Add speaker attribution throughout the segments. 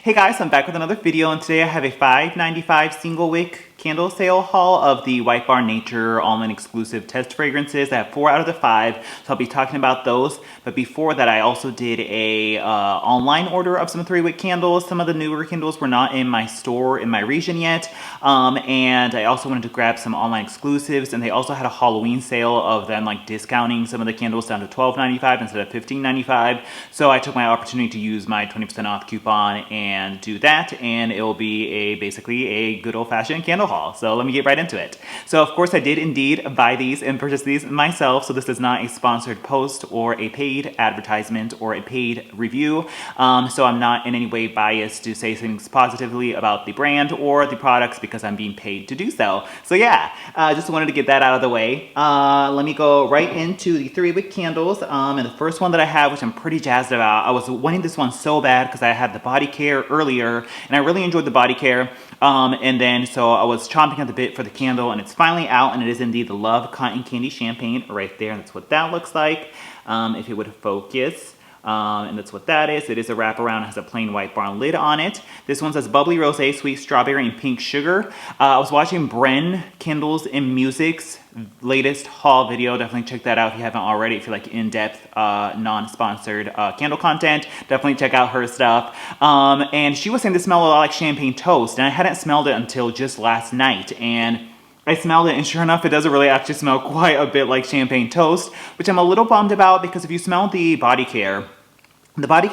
Speaker 1: Hey guys, I'm back with another video, and today I have a $5.95 single wick candle sale haul of the White Barn Nature All-In exclusive test fragrances. I have 4 out of the 5, so I'll be talking about those. But before that, I also did a online order of some 3-wick candles. Some of the newer candles were not in my store in my region yet, and I also wanted to grab some online exclusives. And they also had a Halloween sale of them like discounting some of the candles down to $12.95 instead of $15.95. So I took my opportunity to use my 20% off coupon and do that, and it will be basically a good old-fashioned candle haul. So let me get right into it. So of course I did indeed buy these and purchase these myself, so this is not a sponsored post or a paid advertisement or a paid review. So I'm not in any way biased to say things positively about the brand or the products because I'm being paid to do so. So yeah, just wanted to get that out of the way. Let me go right into the 3-wick candles. And the first one that I have, which I'm pretty jazzed about, I was wanting this one so bad because I had the body care earlier and I really enjoyed the body care. And then so I was chomping at the bit for the candle, and it's finally out, and it is indeed the Love Cotton Candy Champagne right there. That's what that looks like, if it would focus. And that's what that is. It is a wraparound. It has a plain White Barn lid on it. This one says bubbly rosé, sweet strawberry, and pink sugar. I was watching Bren Candles and Music's latest haul video. Definitely check that out if you haven't already. If you like in-depth, non-sponsored candle content, definitely check out her stuff. And she was saying this smelled a lot like champagne toast, and I hadn't smelled it until just last night. And I smelled it, and sure enough, it doesn't really actually smell quite a bit like champagne toast, which I'm a little bummed about because if you smell the body care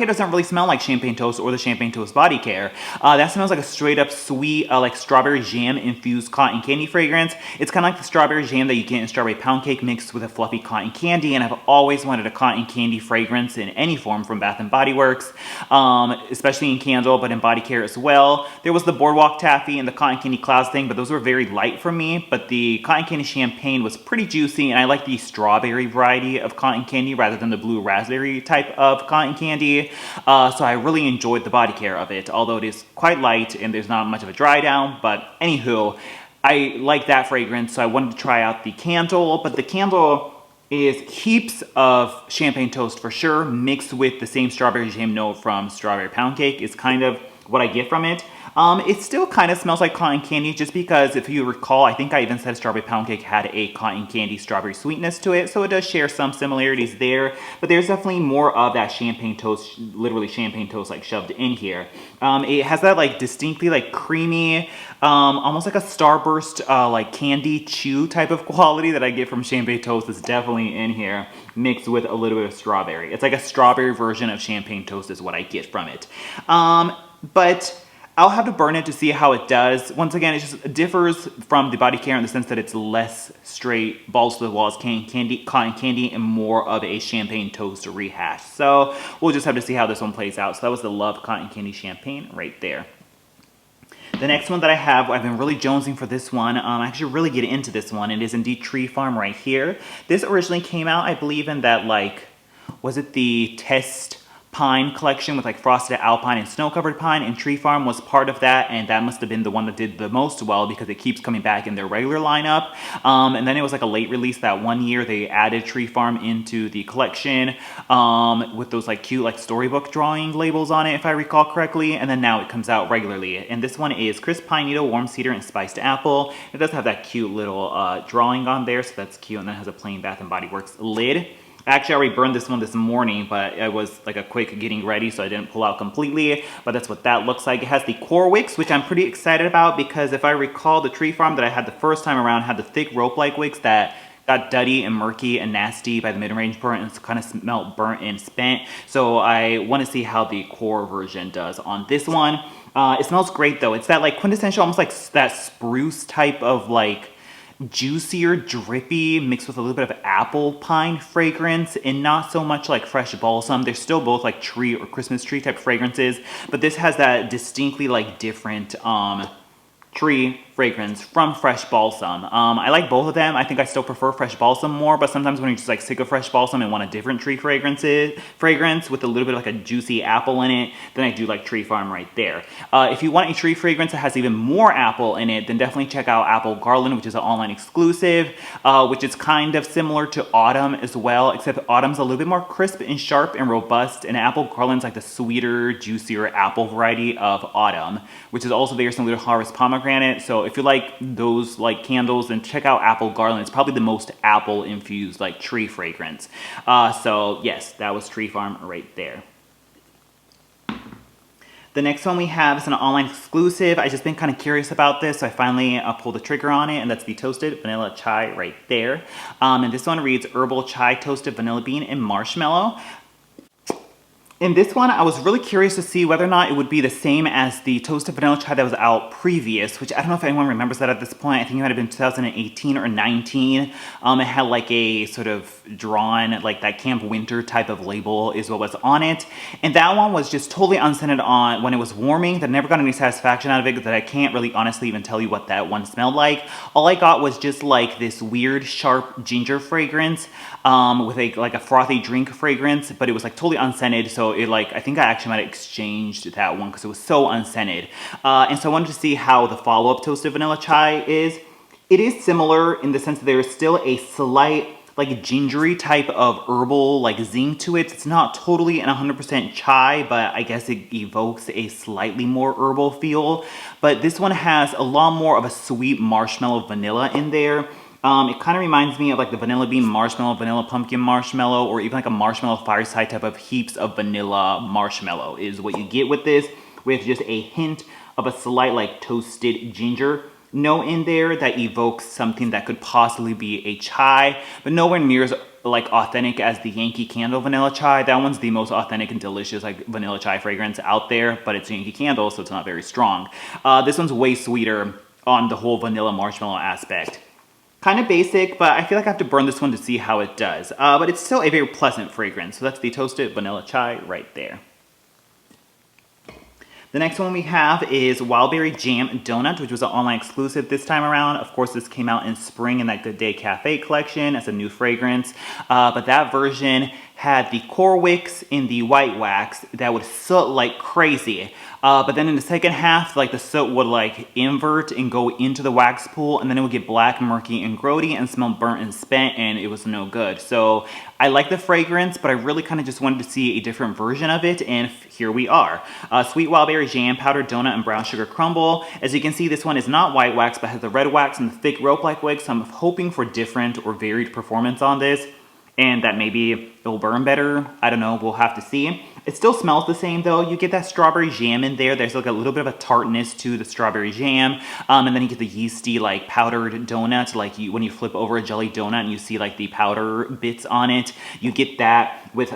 Speaker 1: doesn't really smell like champagne toast or the champagne toast body care. That smells like a straight up sweet, like strawberry jam infused cotton candy fragrance. It's kind of like the strawberry jam that you get in strawberry pound cake mixed with a fluffy cotton candy, and I've always wanted a cotton candy fragrance in any form from Bath & Body Works, especially in candle, but in body care as well. There was the Boardwalk Taffy and the cotton candy clouds thing, but those were very light for me, but the cotton candy champagne was pretty juicy, and I like the strawberry variety of cotton candy rather than the blue raspberry type of cotton candy. So I really enjoyed the body care of it, although it is quite light and there's not much of a dry down. But anywho, I like that fragrance, so I wanted to try out the candle. But the candle is heaps of champagne toast for sure, mixed with the same strawberry jam note from strawberry pound cake is kind of what I get from it. It still kind of smells like cotton candy, just because if you recall, I think I even said strawberry pound cake had a cotton candy strawberry sweetness to it, so it does share some similarities there, but there's definitely more of that champagne toast, literally champagne toast, like shoved in here. It has that like distinctly like creamy, almost like a Starburst like candy chew type of quality that I get from champagne toast is definitely in here, mixed with a little bit of strawberry. It's like a strawberry version of champagne toast is what I get from it. But I'll have to burn it to see how it does. Once again, it just differs from the body care in the sense that it's less straight balls to the walls cotton candy and more of a champagne toast rehash. So we'll just have to see how this one plays out. So that was the Love Cotton Candy Champagne right there. The next one that I have, I've been really jonesing for this one. I actually really get into this one. It is indeed Tree Farm right here. This originally came out, I believe, in that like, was it the Test Pine collection with like frosted alpine and snow-covered pine, and Tree Farm was part of that, and that must have been the one that did the most well because it keeps coming back in their regular lineup. And then it was like a late release that one year they added Tree Farm into the collection with those like cute like storybook drawing labels on it, if I recall correctly, and then now it comes out regularly. And this one is crisp pine needle, warm cedar, and spiced apple. It does have that cute little drawing on there, so that's cute, and then it has a plain Bath & Body Works lid. Actually, I already burned this one this morning, but it was like a quick getting ready, so I didn't pull out completely. But that's what that looks like. It has the core wicks, which I'm pretty excited about because if I recall, the Tree Farm that I had the first time around had the thick rope-like wicks that got duddy and murky and nasty by the mid-range burnt, and it's kind of smelled burnt and spent. So I want to see how the core version does on this one. It smells great though. It's that like quintessential, almost like that spruce type of like juicier, drippy, mixed with a little bit of apple pine fragrance, and not so much like fresh balsam. They're still both like tree or Christmas tree type fragrances, but this has that distinctly like different tree fragrance from Fresh Balsam. I like both of them. I think I still prefer Fresh Balsam more, but sometimes when you're just like sick of Fresh Balsam and want a different tree fragrance with a little bit of like a juicy apple in it, then I do like Tree Farm right there. If you want a tree fragrance that has even more apple in it, then definitely check out Apple Garland, which is an online exclusive, which is kind of similar to Autumn as well, except Autumn's a little bit more crisp and sharp and robust, and Apple Garland's like the sweeter, juicier apple variety of Autumn, which is also very similar to Harvest Pomegranate. So if you like those like candles, then check out Apple Garland. It's probably the most apple infused like tree fragrance. So yes, that was Tree Farm right there. The next one we have is an online exclusive. I just been kind of curious about this, so I finally pulled the trigger on it, and that's the Toasted Vanilla Chai right there. And this one reads Herbal Chai Toasted Vanilla Bean and Marshmallow. In this one, I was really curious to see whether or not it would be the same as the Toasted Vanilla Chai that was out previous, which I don't know if anyone remembers that at this point. I think it might have been 2018 or 19. It had like a sort of drawn, like that Camp Winter type of label is what was on it. And that one was just totally unscented on when it was warming. That never got any satisfaction out of it, that I can't really honestly even tell you what that one smelled like. All I got was just like this weird, sharp ginger fragrance with like a frothy drink fragrance, but it was like totally unscented. So it like, I think I actually might have exchanged that one because it was so unscented. And so I wanted to see how the follow-up Toasted Vanilla Chai is. It is similar in the sense that there is still a slight like gingery type of herbal like zing to it. It's not totally an 100% chai, but I guess it evokes a slightly more herbal feel. But this one has a lot more of a sweet marshmallow vanilla in there. It kind of reminds me of like the vanilla bean marshmallow, vanilla pumpkin marshmallow, or even like a marshmallow fireside type of heaps of vanilla marshmallow is what you get with this, with just a hint of a slight like toasted ginger note in there that evokes something that could possibly be a chai, but nowhere near as like authentic as the Yankee Candle Vanilla Chai. That one's the most authentic and delicious like vanilla chai fragrance out there, but it's Yankee Candle, so it's not very strong. This one's way sweeter on the whole vanilla marshmallow aspect. Kind of basic, but I feel like I have to burn this one to see how it does. But it's still a very pleasant fragrance. So that's the Toasted Vanilla Chai right there. The next one we have is Wildberry Jam Donut, which was an online exclusive this time around. Of course, this came out in spring in that Good Day Cafe collection as a new fragrance. But that version had the core wicks in the white wax that would soot like crazy. But then in the second half, like the soot would like invert and go into the wax pool, and then it would get black, murky, and grody and smell burnt and spent, and it was no good. So I like the fragrance, but I really kind of just wanted to see a different version of it, and here we are. Sweet Wildberry Jam, Powdered Donut, and Brown Sugar Crumble. As you can see, this one is not white wax, but has the red wax and the thick rope-like wick, so I'm hoping for different or varied performance on this, and that maybe it'll burn better. I don't know, we'll have to see. It still smells the same though. You get that strawberry jam in there. There's like a little bit of a tartness to the strawberry jam. And then you get the yeasty like powdered donut, like when you flip over a jelly donut and you see like the powder bits on it. You get that with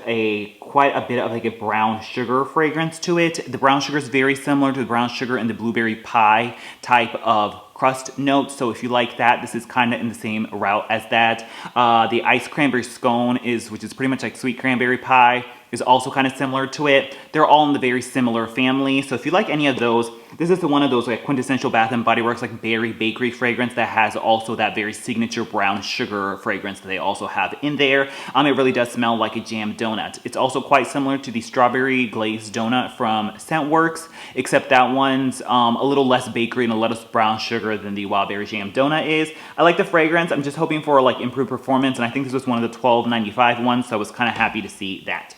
Speaker 1: quite a bit of like a brown sugar fragrance to it. The brown sugar is very similar to the brown sugar and the blueberry pie type of crust notes. So if you like that, this is kind of in the same route as that. The iced cranberry scone which is pretty much like sweet cranberry pie, is also kind of similar to it. They're all in the very similar family. So if you like any of those, this is one of those like quintessential Bath & Body Works like berry bakery fragrance that has also that very signature brown sugar fragrance that they also have in there. It really does smell like a jam donut. It's also quite similar to the strawberry glazed donut from Scentworks, except that one's a little less bakery and a little less brown sugar than the Wildberry Jam Donut is. I like the fragrance. I'm just hoping for like improved performance, and I think this was one of the $12.95 ones, so I was kind of happy to see that.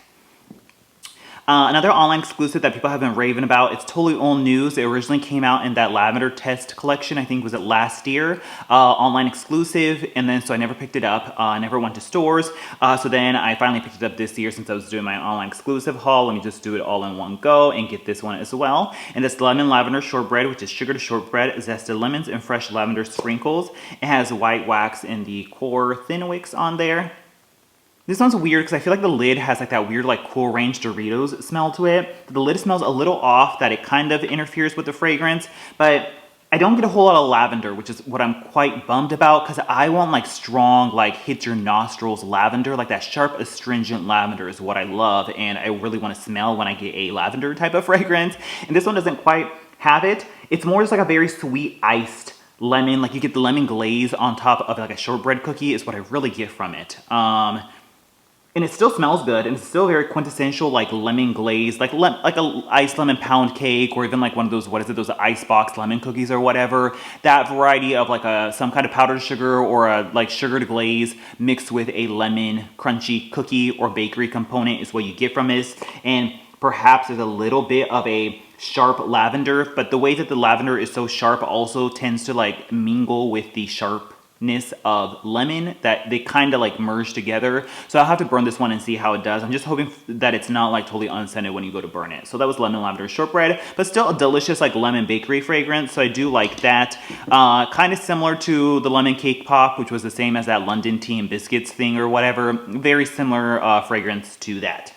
Speaker 1: Another online exclusive that people have been raving about, it's totally old news. It originally came out in that Lavender test collection, I think was it last year, online exclusive, and then so I never picked it up, I never went to stores, so then I finally picked it up this year since I was doing my online exclusive haul. Let me just do it all in one go and get this one as well. And it's Lemon Lavender Shortbread, which is sugar to shortbread, zested lemons, and fresh lavender sprinkles. It has white wax in the core thin wicks on there. This one's weird because I feel like the lid has like that weird like Cool Range Doritos smell to it. The lid smells a little off, that it kind of interferes with the fragrance, but I don't get a whole lot of lavender, which is what I'm quite bummed about, because I want like strong, like hit your nostrils lavender, like that sharp astringent lavender is what I love, and I really want to smell when I get a lavender type of fragrance. And this one doesn't quite have it. It's more just like a very sweet iced lemon. Like you get the lemon glaze on top of like a shortbread cookie is what I really get from it. And it still smells good, and it's still very quintessential, like lemon glaze, like a iced lemon pound cake, or even like one of those, what is it, those icebox lemon cookies or whatever. That variety of like some kind of powdered sugar or a like sugared glaze mixed with a lemon crunchy cookie or bakery component is what you get from this. And perhaps there's a little bit of a sharp lavender, but the way that the lavender is so sharp also tends to like mingle with the sharpness of lemon, that they kind of like merge together. So I'll have to burn this one and see how it does. I'm just hoping that it's not like totally unscented when you go to burn it. So that was lemon lavender shortbread, but still a delicious like lemon bakery fragrance. So I do like that. Kind of similar to the lemon cake pop, which was the same as that London tea and biscuits thing or whatever. Very similar fragrance to that.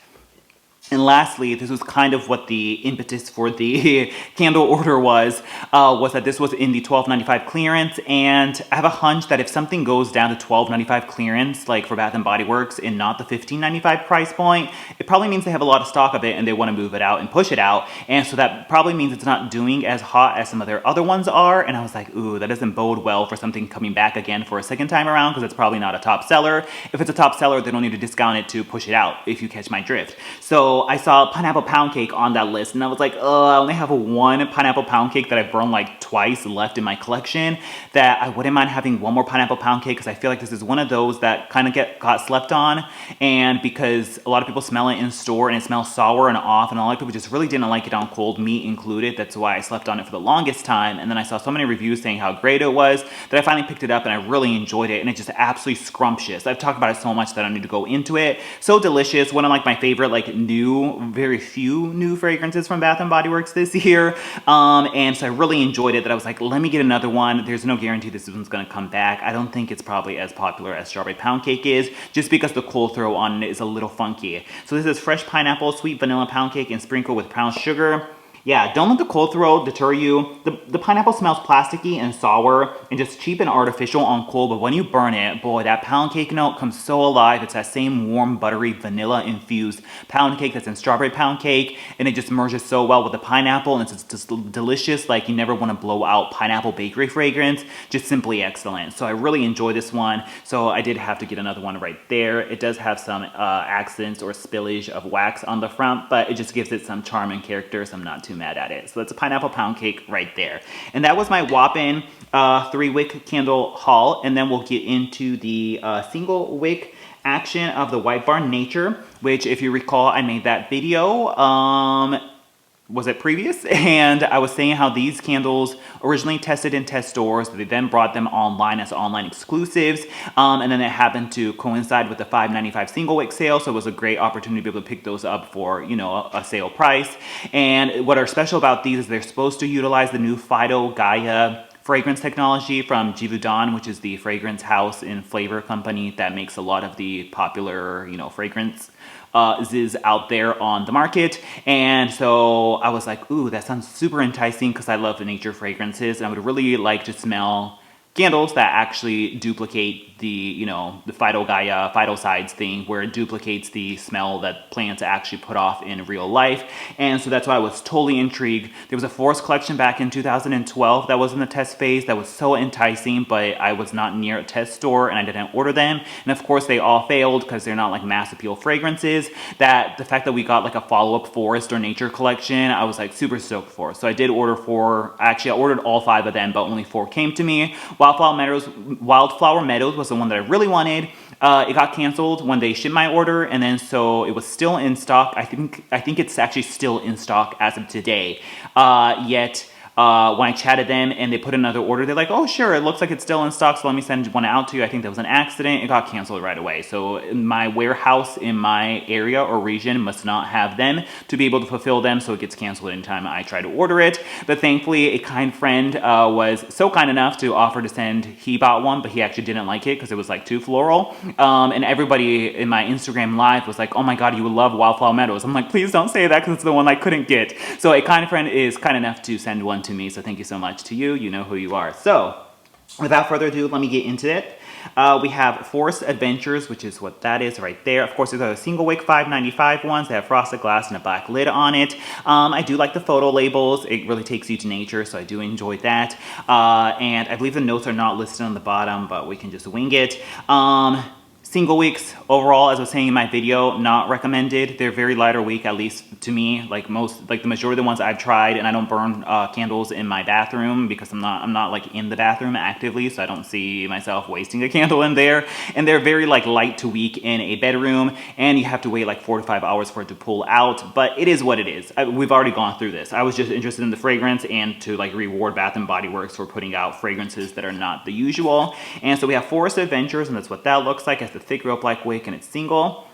Speaker 1: And lastly, this was kind of what the impetus for the candle order was that this was in the $12.95 clearance, and I have a hunch that if something goes down to $12.95 clearance, like for Bath & Body Works, and not the $15.95 price point, it probably means they have a lot of stock of it and they want to move it out and push it out, and so that probably means it's not doing as hot as some of their other ones are, and I was like, ooh, that doesn't bode well for something coming back again for a second time around, because it's probably not a top seller. If it's a top seller, they don't need to discount it to push it out, if you catch my drift. So I saw pineapple pound cake on that list, and I was like, oh, I only have one pineapple pound cake that I've burned like twice left in my collection, that I wouldn't mind having one more pineapple pound cake, because I feel like this is one of those that kind of got slept on, and because a lot of people smell it in store and it smells sour and off, and a lot of people just really didn't like it on cold, me included. That's why I slept on it for the longest time, and then I saw so many reviews saying how great it was that I finally picked it up and I really enjoyed it, and it's just absolutely scrumptious. I've talked about it so much that I need to go into it. So delicious. One of like my favorite like very few new fragrances from Bath & Body Works this year, and so I really enjoyed it, that I was like, let me get another one. There's no guarantee this one's gonna come back. I don't think it's probably as popular as strawberry pound cake is, just because the cold throw on it is a little funky. So this is fresh pineapple, sweet vanilla pound cake, and sprinkled with brown sugar. Yeah, don't let the cold throw deter you. The pineapple smells plasticky and sour and just cheap and artificial on cold, but when you burn it, boy, that pound cake note comes so alive. It's that same warm, buttery, vanilla-infused pound cake that's in strawberry pound cake, and it just merges so well with the pineapple, and it's just delicious. Like, you never want to blow out pineapple bakery fragrance. Just simply excellent. So I really enjoy this one, so I did have to get another one right there. It does have some accents or spillage of wax on the front, but it just gives it some charm and character, so I'm not too mad at it. So that's a pineapple pound cake right there. And that was my whopping 3-wick candle haul. And then we'll get into the single wick action of the White Barn Nature, which, if you recall, I made that video was it previous? And I was saying how these candles originally tested in test stores, they then brought them online as online exclusives, and then it happened to coincide with the $5.95 single wick sale, so it was a great opportunity to be able to pick those up for, you know, a sale price. And what are special about these is they're supposed to utilize the new Phyto Gaia fragrance technology from Givaudan, which is the fragrance house and flavor company that makes a lot of the popular, you know, fragrance is out there on the market. And so I was like, ooh, that sounds super enticing, because I love the nature fragrances, and I would really like to smell candles that actually duplicate the, you know, the Phyto-Gaia, phytosides thing, where it duplicates the smell that plants actually put off in real life. And so that's why I was totally intrigued. There was a forest collection back in 2012 that was in the test phase that was so enticing, but I was not near a test store and I didn't order them. And of course they all failed because they're not like mass appeal fragrances. That the fact that we got like a follow-up forest or nature collection, I was like super stoked for. So I did order 4. Actually, I ordered all 5 of them, but only 4 came to me. Wildflower Meadows was the one that I really wanted. It got canceled when they shipped my order, and then so it was still in stock. I think it's actually still in stock as of today. Yet when I chatted them and they put another order, they're like, oh sure, it looks like it's still in stock, so let me send one out to you. I think that was an accident. It got canceled right away. So my warehouse in my area or region must not have them to be able to fulfill them, so it gets canceled anytime I try to order it. But thankfully, a kind friend was so kind enough to offer to send. He bought one, but he actually didn't like it because it was like too floral. And everybody in my Instagram live was like, oh my god, you would love Wildflower Meadows. I'm like, please don't say that, because it's the one I couldn't get. So a kind friend is kind enough to send one to me, so thank you so much to you. You know who you are. So without further ado, let me get into it. We have Forest Adventures, which is what that is right there. Of course, there's a single wick $5.95 ones that have frosted glass and a black lid on it. I do like the photo labels. It really takes you to nature, so I do enjoy that. And I believe the notes are not listed on the bottom, but we can just wing it. Single wicks overall, as I was saying in my video, not recommended. They're very lighter wick, at least to me. Like the majority of the ones I've tried, and I don't burn candles in my bathroom because I'm not like in the bathroom actively, so I don't see myself wasting a candle in there. And they're very like light to weak in a bedroom, and you have to wait like 4 to 5 hours for it to pull out. But it is what it is. We've already gone through this. I was just interested in the fragrance and to like reward Bath and Body Works for putting out fragrances that are not the usual. And so we have Forest Adventures, and that's what that looks like. It's the thick rope-like wick, and it's single.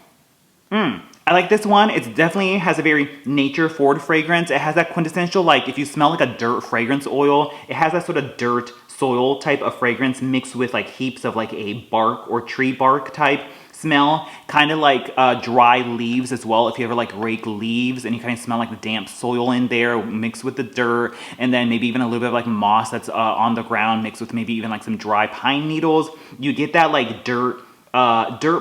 Speaker 1: I like this one. It definitely has a very nature-forward fragrance. It has that quintessential, like, if you smell like a dirt fragrance oil, it has that sort of dirt soil type of fragrance mixed with like heaps of like a bark or tree bark type smell, kind of like dry leaves as well. If you ever like rake leaves and you kind of smell like the damp soil in there mixed with the dirt, and then maybe even a little bit of like moss that's on the ground mixed with maybe even like some dry pine needles, you get that like dirt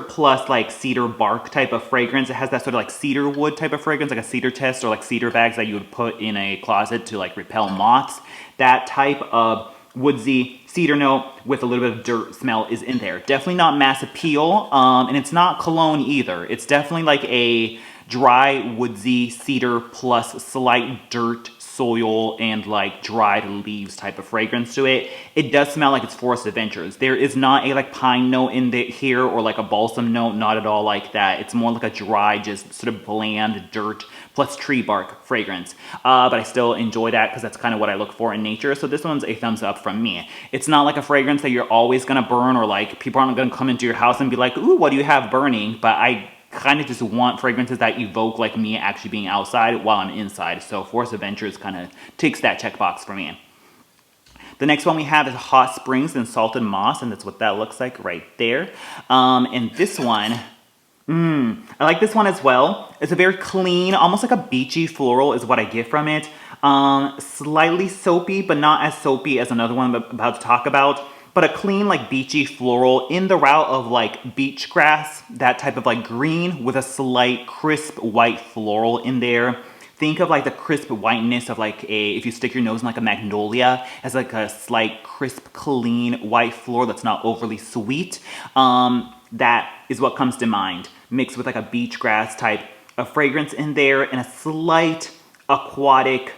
Speaker 1: plus like cedar bark type of fragrance. It has that sort of like cedar wood type of fragrance, like a cedar test or like cedar bags that you would put in a closet to like repel moths. That type of woodsy cedar note with a little bit of dirt smell is in there. Definitely not mass appeal, and it's not cologne either. It's definitely like a dry woodsy cedar plus slight dirt, soil, and like dried leaves type of fragrance to it. It does smell like it's Forest Adventures. There is not a like pine note in here or like a balsam note, not at all like that. It's more like a dry, just sort of bland dirt plus tree bark fragrance. But I still enjoy that because that's kind of what I look for in nature. So this one's a thumbs up from me. It's not like a fragrance that you're always gonna burn, or like people aren't gonna come into your house and be like, ooh, what do you have burning? But I kind of just want fragrances that evoke like me actually being outside while I'm inside. So Forest Adventures kind of ticks that checkbox for me. The next one we have is Hot Springs and Salted Moss, and that's what that looks like right there. And this one, I like this one as well. It's a very clean, almost like a beachy floral is what I get from it. Slightly soapy, but not as soapy as another one I'm about to talk about. But a clean, like beachy floral in the route of like beach grass, that type of like green with a slight crisp white floral in there. Think of like the crisp whiteness of like if you stick your nose in like a magnolia, as like a slight crisp, clean white floral that's not overly sweet. That is what comes to mind, mixed with like a beach grass type of fragrance in there, and a slight aquatic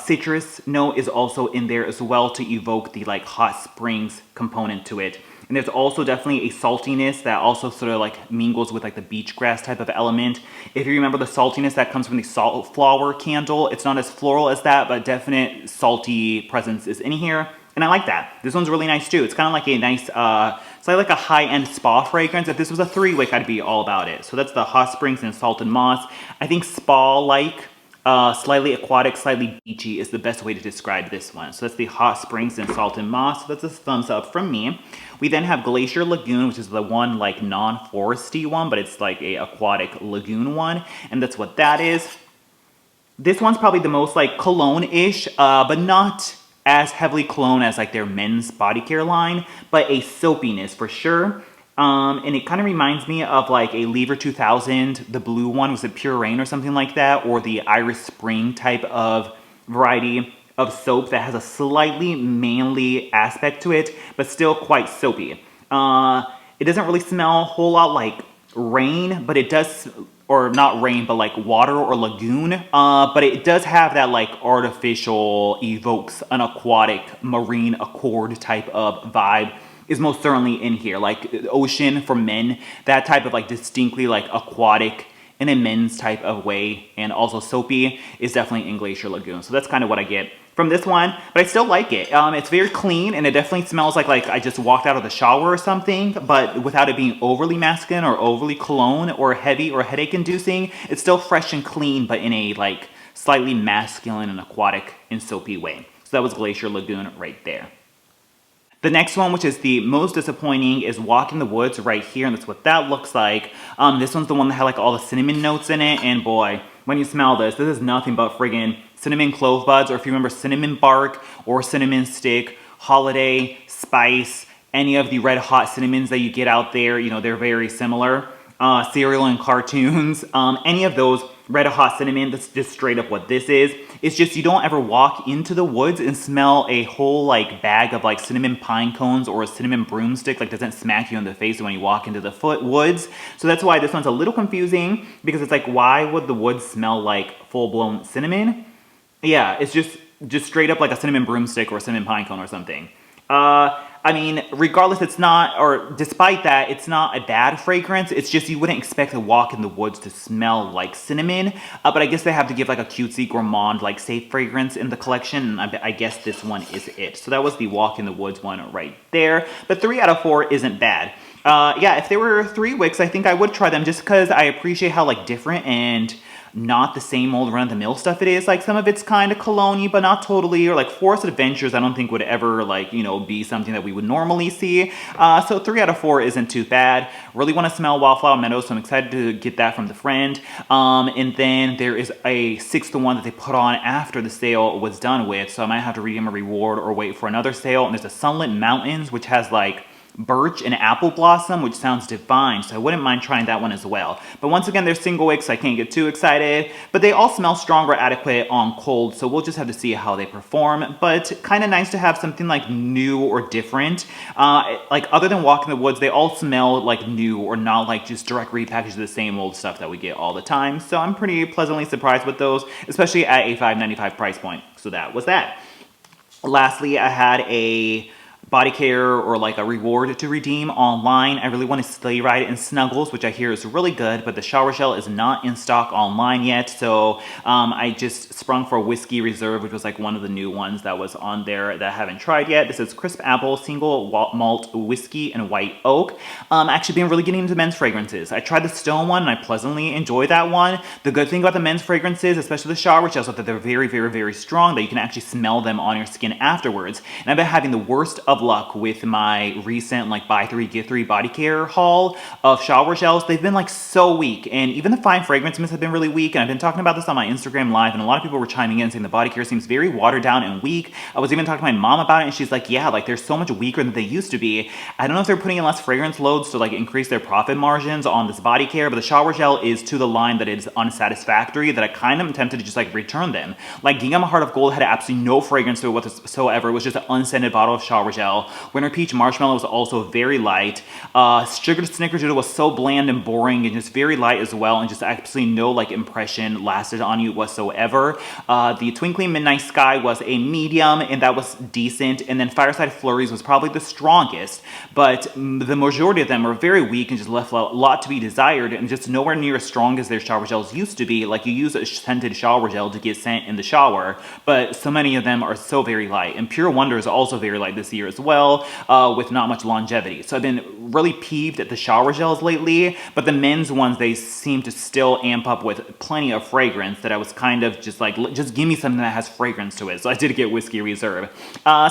Speaker 1: citrus note is also in there as well to evoke the like hot springs component to it. And there's also definitely a saltiness that also sort of like mingles with like the beach grass type of element. If you remember the saltiness that comes from the salt flower candle, it's not as floral as that, but definite salty presence is in here. And I like that. This one's really nice too. It's kind of like a nice, it's like a high-end spa fragrance. If this was a 3-wick, I'd be all about it. So that's the Hot Springs and Salted Moss. I think spa-like, slightly aquatic, slightly beachy is the best way to describe this one. So that's the Hot Springs and Salted Moss. So that's a thumbs up from me. We then have Glacier Lagoon, which is the one like non-foresty one, but it's like a aquatic lagoon one. And that's what that is. This one's probably the most like cologne-ish, but not as heavily cologne as like their men's body care line, but a soapiness for sure. And it kind of reminds me of like a Lever 2000, the blue one, was it Pure Rain or something like that, or the Iris Spring type of variety of soap that has a slightly manly aspect to it, but still quite soapy. It doesn't really smell a whole lot like rain, but it does, or not rain, but like water or lagoon. But it does have that like artificial, evokes an aquatic marine accord type of vibe is most certainly in here. Like ocean for men, that type of like distinctly like aquatic in a men's type of way, and also soapy is definitely in Glacier Lagoon. So that's kind of what I get from this one, but I still like it. It's very clean, and it definitely smells like I just walked out of the shower or something, but without it being overly masculine or overly cologne or heavy or headache inducing. It's still fresh and clean, but in a like slightly masculine and aquatic and soapy way. So that was Glacier Lagoon right there. The next one, which is the most disappointing, is Walk in the Woods right here, and that's what that looks like. This one's the one that had like all the cinnamon notes in it, and boy, when you smell this is nothing but friggin' cinnamon clove buds, or if you remember cinnamon bark or cinnamon stick, holiday, spice, any of the red hot cinnamons that you get out there. You know, they're very similar. Cereal and cartoons, any of those red hot cinnamon, that's just straight up what this is. It's just you don't ever walk into the woods and smell a whole like bag of like cinnamon pine cones or a cinnamon broomstick, like doesn't smack you in the face when you walk into the woods. So that's why this one's a little confusing, because it's like, why would the woods smell like full-blown cinnamon? Yeah, it's just straight up like a cinnamon broomstick or a cinnamon pine cone or something. I mean, regardless, it's not, or despite that, it's not a bad fragrance. It's just you wouldn't expect to walk in the woods to smell like cinnamon. But I guess they have to give like a cutesy gourmand, like safe fragrance in the collection. And I guess this one is it. So that was the walk in the woods one right there. But 3 out of 4 isn't bad. Yeah, if there were 3 wicks, I think I would try them just because I appreciate how like different and not the same old run-of-the-mill stuff it is. Like some of it's kind of cologne-y, but not totally. Or like Forest Adventures, I don't think would ever like, you know, be something that we would normally see. So 3 out of 4 isn't too bad. Really want to smell Wildflower Meadows, so I'm excited to get that from the friend. And then there is a 6th one that they put on after the sale was done with, so I might have to redeem a reward or wait for another sale. And there's a Sunlit Mountains, which has like birch and apple blossom, which sounds divine, so I wouldn't mind trying that one as well. But once again, they're single wicks, so I can't get too excited, but they all smell strong or adequate on cold, so we'll just have to see how they perform. But kind of nice to have something like new or different. Like other than Walk in the Woods, they all smell like new or not like just direct repackaged of the same old stuff that we get all the time. So I'm pretty pleasantly surprised with those, especially at a $5.95 price point. So that was that. Lastly, I had a body care or like a reward to redeem online. I really want to Sleigh Ride in Snuggles, which I hear is really good, but the shower gel is not in stock online yet. So I just sprung for Whiskey Reserve, which was like one of the new ones that was on there that I haven't tried yet. This is Crisp Apple, Single Malt Whiskey, and White Oak. Actually been really getting into men's fragrances. I tried the Stone one and I pleasantly enjoyed that one. The good thing about the men's fragrances, especially the shower gels, is that they're very, very, very strong, that you can actually smell them on your skin afterwards. And I've been having the worst of luck with my recent like buy 3 get 3 body care haul of shower gels. They've been like so weak, and even the fine fragrance mists have been really weak. And I've been talking about this on my Instagram live, and a lot of people were chiming in saying the body care seems very watered down and weak. I was even talking to my mom about it, and she's like, yeah, like they're so much weaker than they used to be. I don't know if they're putting in less fragrance loads to like increase their profit margins on this body care, but the shower gel is to the line that it is unsatisfactory, that I kind of am tempted to just like return them. Like Gingham Heart of Gold had absolutely no fragrance to it whatsoever. It was just an unscented bottle of shower gel. Winter Peach Marshmallow was also very light. Sugar Snickerdoodle was so bland and boring and just very light as well, and just absolutely no like impression lasted on you whatsoever. The Twinkling Midnight Sky was a medium, and that was decent. And then Fireside Flurries was probably the strongest, but the majority of them were very weak and just left a lot to be desired, and just nowhere near as strong as their shower gels used to be. Like you use a scented shower gel to get scent in the shower, but so many of them are so very light. And Pure Wonder is also very light this year as well, with not much longevity. So I've been really peeved at the shower gels lately, but the men's ones, they seem to still amp up with plenty of fragrance, that I was kind of just like, just give me something that has fragrance to it. So I did get Whiskey Reserve.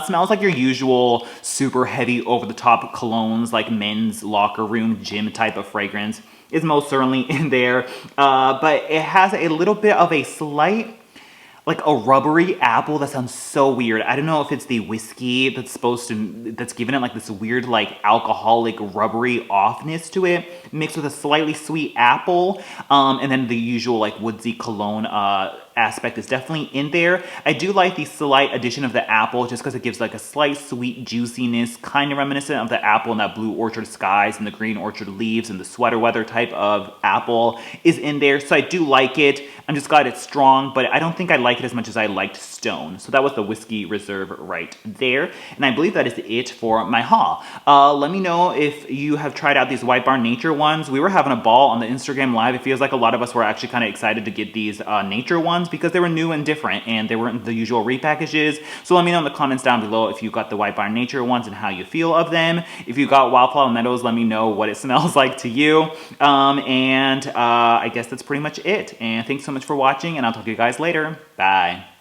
Speaker 1: Smells like your usual super heavy over the top colognes, like men's locker room gym type of fragrance is most certainly in there. But it has a little bit of a slight, like a rubbery apple that sounds so weird. I don't know if it's the whiskey that's giving it like this weird like alcoholic rubbery offness to it, mixed with a slightly sweet apple, and then the usual like woodsy cologne aspect is definitely in there. I do like the slight addition of the apple just because it gives like a slight sweet juiciness, kind of reminiscent of the apple in that Blue Orchard Skies and the Green Orchard Leaves, and the sweater weather type of apple is in there. So I do like it. I'm just glad it's strong, but I don't think I like it as much as I liked Stone. So that was the Whiskey Reserve right there. And I believe that is it for my haul. Let me know if you have tried out these White Barn Nature ones. We were having a ball on the Instagram live. It feels like a lot of us were actually kind of excited to get these nature ones because they were new and different, and they weren't the usual repackages. So let me know in the comments down below if you got the White Barn Nature ones and how you feel of them. If you got Wildflower Meadows, let me know what it smells like to you. I guess that's pretty much it. And thanks so much for watching, and I'll talk to you guys later. Bye.